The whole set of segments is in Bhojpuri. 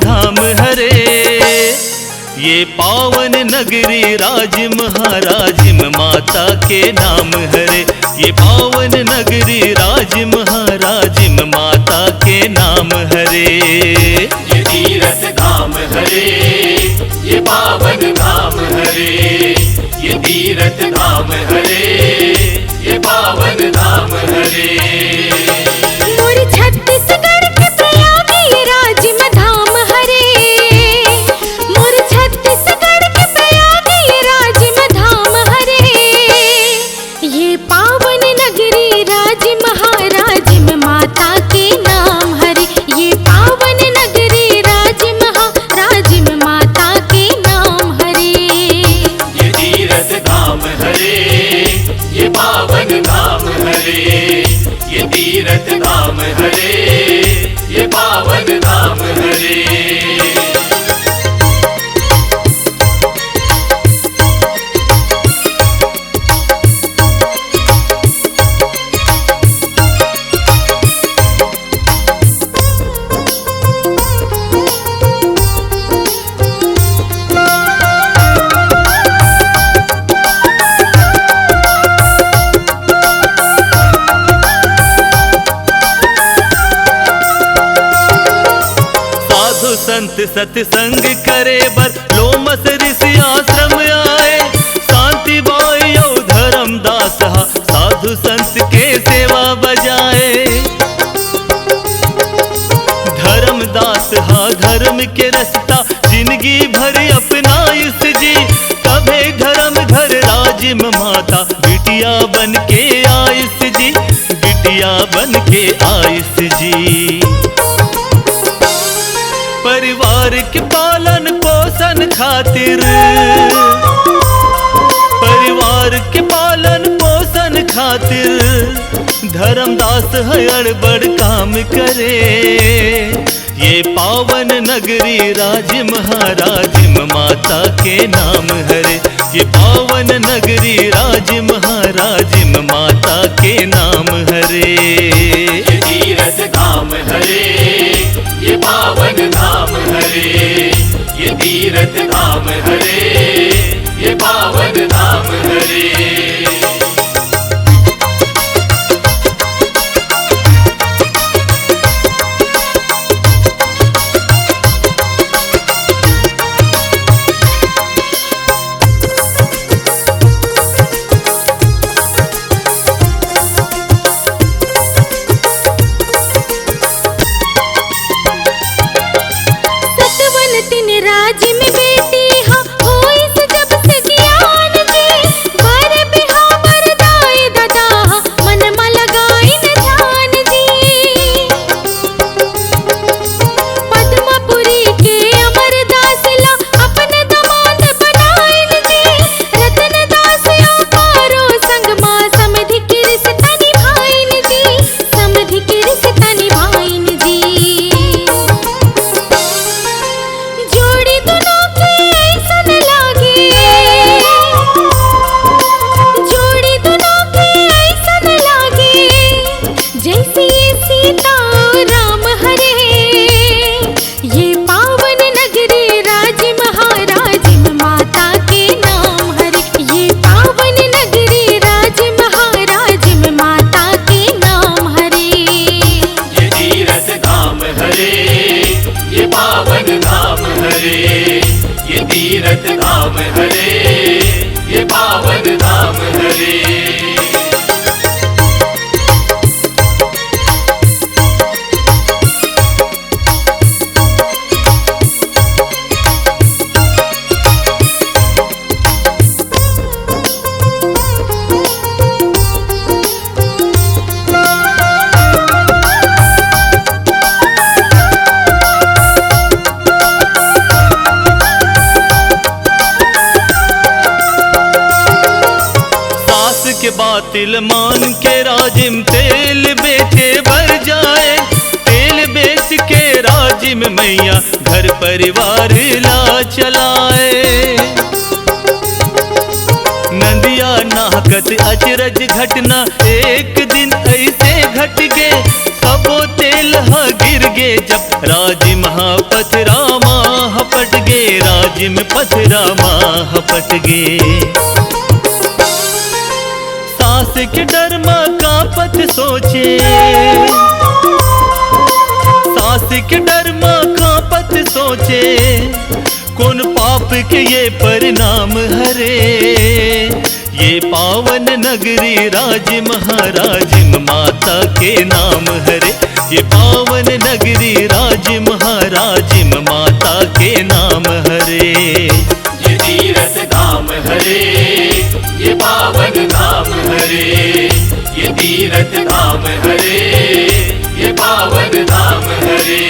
धाम हरे। ये पावन नगरी राज महाराजिम माता के नाम हरे। ये पावन नगरी राज महाराजिम माता के नाम हरे। ये तीरथ धाम हरे, ये पावन धाम हरे। ये तीरथ धाम हरे, ये पावन धाम हरे। मोर छत्तीसगढ़ के प्रयागी राजिम धाम हरे। मोर छत्तीसगढ़ के प्रयागी राजिम धाम हरे। ये पावन नगरी राज महाराजिम माता के नाम हरे। ये पावन नगरी राज महाराजिम माता के नाम हरे। ये तीरथ धाम हरे, ये पावन धाम हरे। ये तीरथ धाम हरे, ये पावन धाम हरे। संत सत्संग करे बर लोमस ऋषि आश्रम आए। शांति बाई और धर्मदास हा साधु संत के सेवा बजाए। धर्मदास हा धर्म के रास्ता जिंदगी भर अपनाइस जी। कभे धर्म घर राजिम माता बिटिया बन के आइस जी। बिटिया बन के आइस जी। परिवार के पालन पोषण खातिर, परिवार के पालन पोषण खातिर धर्मदास हर बड़ काम करे। ये पावन नगरी राज महाराजिम माता के नाम हरे। ये पावन नगरी राज महाराजिम माता के नाम हरे। ये तीरथ धाम हरे, ये पावन धाम हरे। ये तीरथ धाम हरे, ये पावन धाम हरे। राज में बेटी हा होइस जब से ज्ञान जी। बर बिहा बरदाई दादा मन में लगाइन ध्यान जी। पद्मपुरी के अमरदास ला अपन दमाद बनाइन जी। रतनदास आकारो संग मां समधि के रिश्ता निभाइन जी। समधि के रिश्ता निभाइन जी। जोड़ी दोनों के ऐसन लागे, जोड़ी दोनों के ऐसन लागे जैसे सीता और राम हरे। ये पावन नगरी राज महाराजिम माता के नाम हरे। ये पावन नगरी राज महाराजिम माता के नाम हरे। ये तीरथ धाम हरे, ये पावन धाम हरे। ये तीरथ धाम हरे, ये पावन धाम हरे। के बातिल मान के राजिम तेल बेचे भर जाए। तेल बेच के राजिम मैया घर परिवार ला चलाए। नंदिया नाहकत अचरज घटना एक दिन ऐसे घट गे। सबो तेल हा गिर गे जब राजिम पथ रामा हपट गे राजिम पथ रामा हपट गे। सास के डर माँ का पथ सोचे, सास के डर माँ का पथ सोचे, कौन पाप के ये परिणाम हरे। ये पावन नगरी राजिम राजिम माता के नाम हरे। ये पावन नगरी राजिम राजिम माता के नाम हरे। ये तीरथ धाम हरे, ये पावन धाम हरे। ये तीरथ धाम हरे, ये पावन धाम हरे।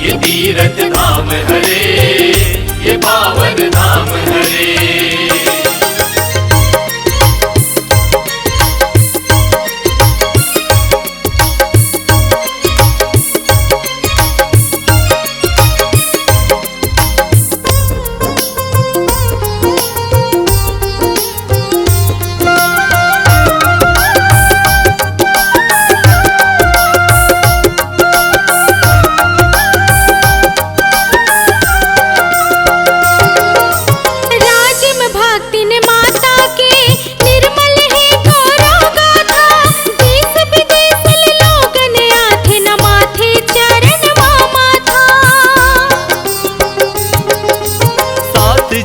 ये तीरथ धाम हरे, ये पावन धाम हरे।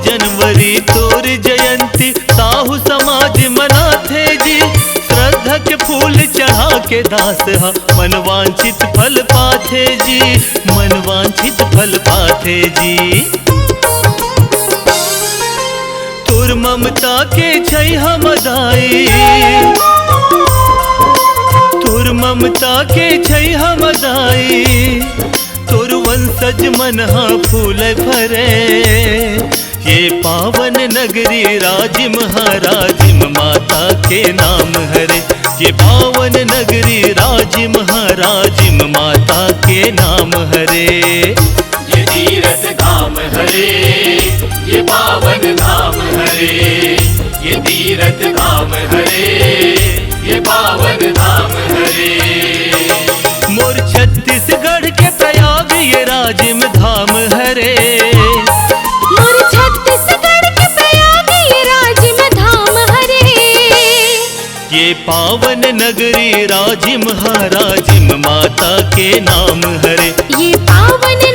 जनवरी तोर जयंती साहू समाज मनाथे जी। श्रद्धा के फूल चढ़ा के दास हा मनवांछित फल पाथे जी, मनवांछित फल पाथे जी। तोर ममता के छै हम दाई, तोर ममता के छै हम दाई। तोर वंशज मन हा फूल भरे, ये पावन नगरी राजिम राजिम माता के नाम हरे। ये पावन नगरी राजिम राजिम माता के नाम हरे। ये तीरथ धाम हरे, ये पावन धाम हरे। ये तीरथ धाम हरे, ये पावन धाम हरे। मोर छत्तीसगढ़ के प्रयाग ये राजिम धाम हरे। मोर छत्तीसगढ़ के प्रयाग ये राजिम धाम हरे। ये पावन नगरी राजिम राजिम माता के नाम हरे। ये पावन